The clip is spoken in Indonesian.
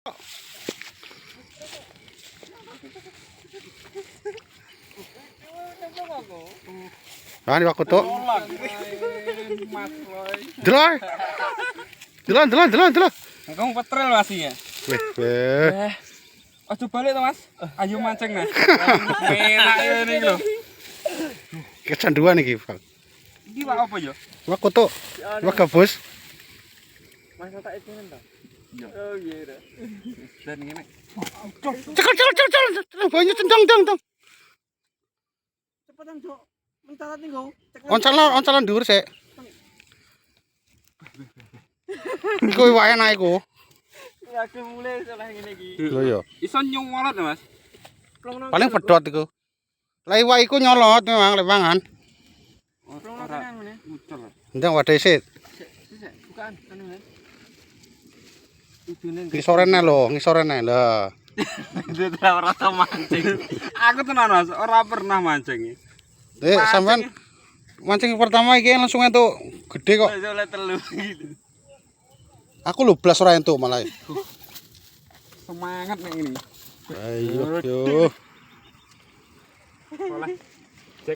Ini waktu tuh. Delon. Kamu petrel masih ya? Ojo balik to, Mas. Ayo mancing nah. Enak ini lho. Kecanduan iki, Pak. Iki apa ya? Waktu tuh. Wak gabus. Mas tak izinin to. Oh iya. Dan ngene. Cekal. Banyu cendang. Cepetan, Cuk. Mencarat nih, Go. Oncalan dhuwur sik. Iku wae enak iku. Lagi mulai salah ngene iki. Lho ya. Iso nyolot ya, Mas? Paling pedot iku. Lah iwak iku nyolot memang lewangan. Ora muncul. Ndang wadah isit. Sik, bukaan anu men. Idune Ngisorene lho, lah. itu ora tau mancing. Aku tenan, Mas, ora pernah mancing. Sampean mancing pertama iki langsung entuk gede kok. Oleh telu gitu. Aku lho blas ora entuk malah. Semangat nek ini. Ayo. Oleh.